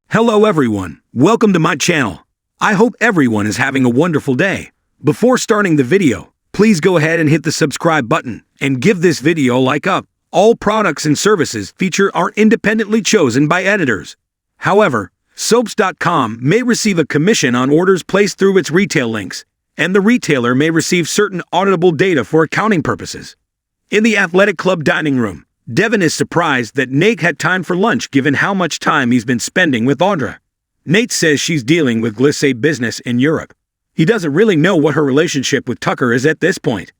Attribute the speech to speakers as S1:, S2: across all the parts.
S1: Hello everyone, welcome to my channel. I hope everyone is having a wonderful day. Before starting the video, please go ahead and hit the subscribe button and give this video a like up. All products and services featured are independently chosen by editors. However, soaps.com may receive a commission on orders placed through its retail links, and the retailer may receive certain auditable data for accounting purposes. In the athletic club dining room, Devin is surprised that Nate had time for lunch given how much time he's been spending with Audra. Nate says she's dealing with glissé business in Europe. He doesn't really know what her relationship with Tucker is at this point.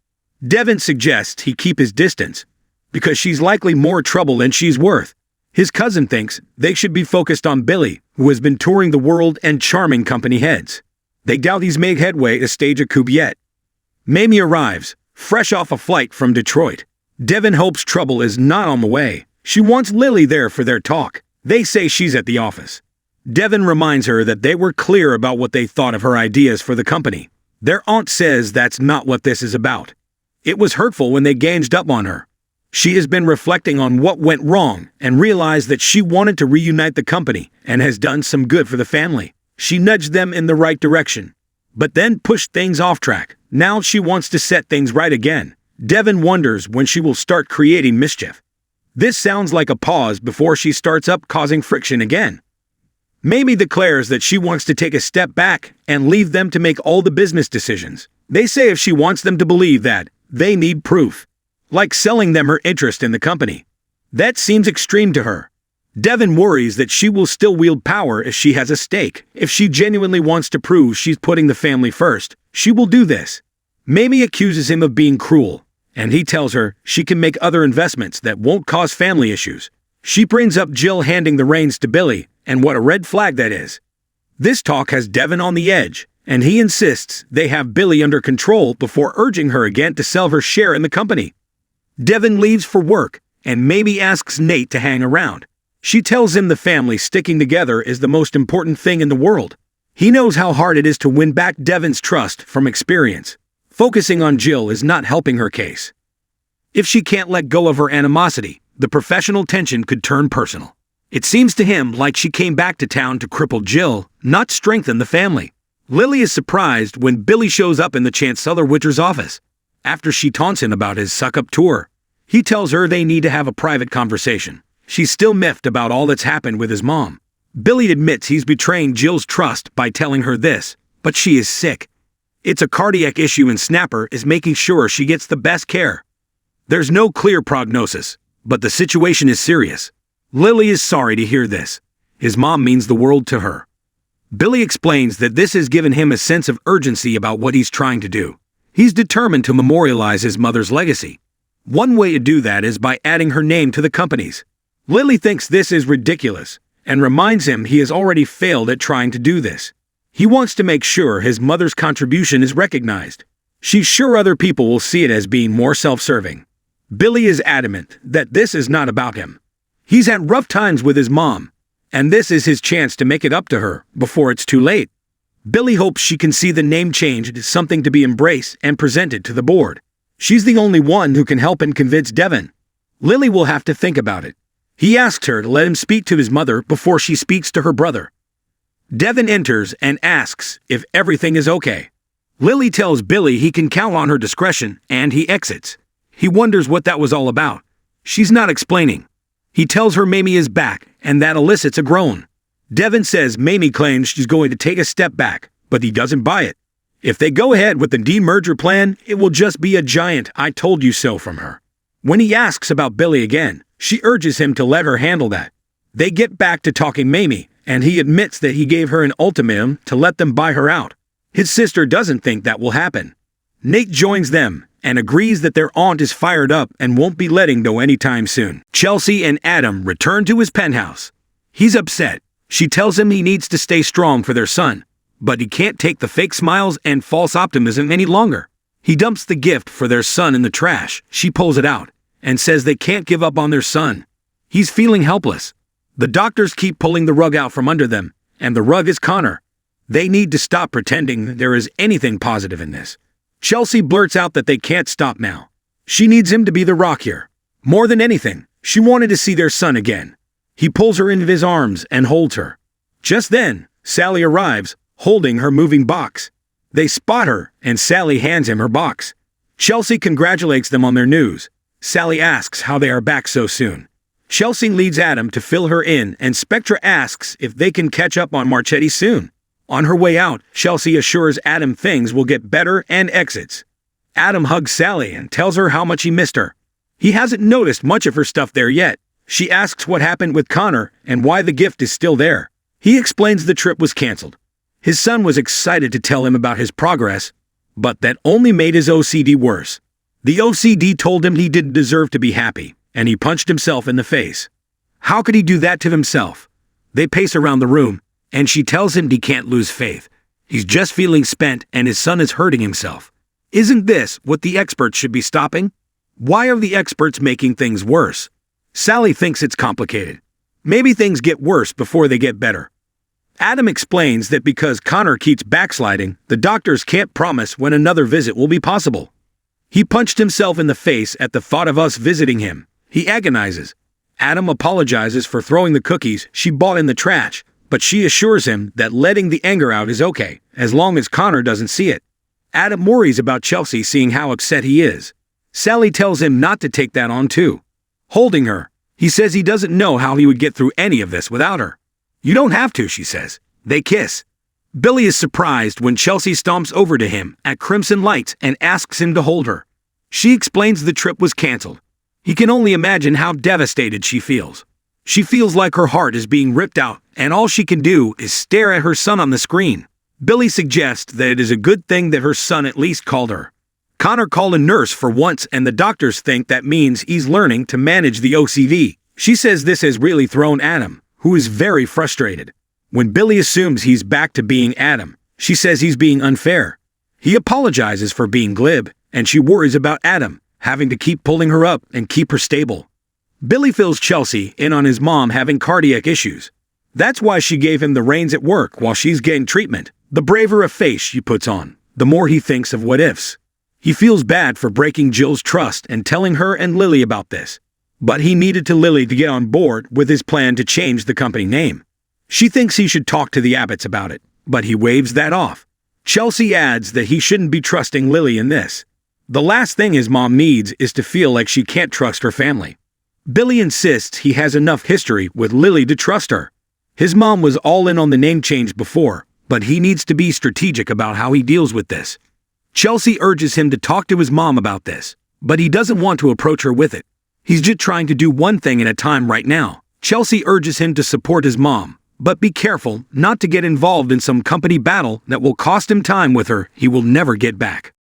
S1: Devin suggests he keep his distance, because she's likely more trouble than she's worth. His cousin thinks they should be focused on Billy, who has been touring the world and charming company heads. They doubt he's made headway to stage a coup yet. Mamie arrives, fresh off a flight from Detroit. Devin hopes trouble is not on the way. She wants Lily there for their talk. They say she's at the office. Devin reminds her that they were clear about what they thought of her ideas for the company. Their aunt says that's not what this is about. It was hurtful when they ganged up on her. She has been reflecting on what went wrong and realized that she wanted to reunite the company and has done some good for the family. She nudged them in the right direction, but then pushed things off track. Now she wants to set things right again. Devin wonders when she will start creating mischief. This sounds like a pause before she starts up causing friction again. Mamie declares that she wants to take a step back and leave them to make all the business decisions. They say if she wants them to believe that, they need proof. Like selling them her interest in the company. That seems extreme to her. Devin worries that she will still wield power if she has a stake. If she genuinely wants to prove she's putting the family first, she will do this. Mamie accuses him of being cruel, and he tells her she can make other investments that won't cause family issues. She brings up Jill handing the reins to Billy, and what a red flag that is. This talk has Devin on the edge, and he insists they have Billy under control before urging her again to sell her share in the company. Devin leaves for work, and Mamie asks Nate to hang around. She tells him the family sticking together is the most important thing in the world. He knows how hard it is to win back Devin's trust from experience. Focusing on Jill is not helping her case. If she can't let go of her animosity, the professional tension could turn personal. It seems to him like she came back to town to cripple Jill, not strengthen the family. Lily is surprised when Billy shows up in the Chancellor Witcher's office. After she taunts him about his suck-up tour, he tells her they need to have a private conversation. She's still miffed about all that's happened with his mom. Billy admits he's betraying Jill's trust by telling her this, but she is sick. It's a cardiac issue and Snapper is making sure she gets the best care. There's no clear prognosis, but the situation is serious. Lily is sorry to hear this. His mom means the world to her. Billy explains that this has given him a sense of urgency about what he's trying to do. He's determined to memorialize his mother's legacy. One way to do that is by adding her name to the company's. Lily thinks this is ridiculous and reminds him he has already failed at trying to do this. He wants to make sure his mother's contribution is recognized. She's sure other people will see it as being more self-serving. Billy is adamant that this is not about him. He's had rough times with his mom, and this is his chance to make it up to her before it's too late. Billy hopes she can see the name change as something to be embraced and presented to the board. She's the only one who can help and convince Devin. Lily will have to think about it. He asks her to let him speak to his mother before she speaks to her brother. Devin enters and asks if everything is okay. Lily tells Billy he can count on her discretion, and he exits. He wonders what that was all about. She's not explaining. He tells her Mamie is back, and that elicits a groan. Devin says Mamie claims she's going to take a step back, but he doesn't buy it. If they go ahead with the demerger plan, it will just be a giant "I told you so" from her. When he asks about Billy again, she urges him to let her handle that. They get back to talking Mamie, and he admits that he gave her an ultimatum to let them buy her out. His sister doesn't think that will happen. Nate joins them and agrees that their aunt is fired up and won't be letting go anytime soon. Chelsea and Adam return to his penthouse. He's upset. She tells him he needs to stay strong for their son, but he can't take the fake smiles and false optimism any longer. He dumps the gift for their son in the trash. She pulls it out and says they can't give up on their son. He's feeling helpless. The doctors keep pulling the rug out from under them, and the rug is Connor. They need to stop pretending that there is anything positive in this. Chelsea blurts out that they can't stop now. She needs him to be the rock here. More than anything, she wanted to see their son again. He pulls her into his arms and holds her. Just then, Sally arrives, holding her moving box. They spot her, and Sally hands him her box. Chelsea congratulates them on their news. Sally asks how they are back so soon. Chelsea leads Adam to fill her in, and Spectra asks if they can catch up on Marchetti soon. On her way out, Chelsea assures Adam things will get better and exits. Adam hugs Sally and tells her how much he missed her. He hasn't noticed much of her stuff there yet. She asks what happened with Connor and why the gift is still there. He explains the trip was canceled. His son was excited to tell him about his progress, but that only made his OCD worse. The OCD told him he didn't deserve to be happy, and he punched himself in the face. How could he do that to himself? They pace around the room, and she tells him he can't lose faith. He's just feeling spent and his son is hurting himself. Isn't this what the experts should be stopping? Why are the experts making things worse? Sally thinks it's complicated. Maybe things get worse before they get better. Adam explains that because Connor keeps backsliding, the doctors can't promise when another visit will be possible. He punched himself in the face at the thought of us visiting him. He agonizes. Adam apologizes for throwing the cookies she bought in the trash, but she assures him that letting the anger out is okay, as long as Connor doesn't see it. Adam worries about Chelsea seeing how upset he is. Sally tells him not to take that on too. Holding her, he says he doesn't know how he would get through any of this without her. You don't have to, she says. They kiss. Billy is surprised when Chelsea stomps over to him at Crimson Lights and asks him to hold her. She explains the trip was canceled. He can only imagine how devastated she feels. She feels like her heart is being ripped out, and all she can do is stare at her son on the screen. Billy suggests that it is a good thing that her son at least called her. Connor called a nurse for once, and the doctors think that means he's learning to manage the OCD. She says this has really thrown Adam, who is very frustrated. When Billy assumes he's back to being Adam, she says he's being unfair. He apologizes for being glib, and she worries about Adam, having to keep pulling her up and keep her stable. Billy fills Chelsea in on his mom having cardiac issues. That's why she gave him the reins at work while she's getting treatment. The braver a face she puts on, the more he thinks of what ifs. He feels bad for breaking Jill's trust and telling her and Lily about this. But he needed to Lily to get on board with his plan to change the company name. She thinks he should talk to the Abbotts about it, but he waves that off. Chelsea adds that he shouldn't be trusting Lily in this. The last thing his mom needs is to feel like she can't trust her family. Billy insists he has enough history with Lily to trust her. His mom was all in on the name change before, but he needs to be strategic about how he deals with this. Chelsea urges him to talk to his mom about this, but he doesn't want to approach her with it. He's just trying to do one thing at a time right now. Chelsea urges him to support his mom, but be careful not to get involved in some company battle that will cost him time with her he will never get back.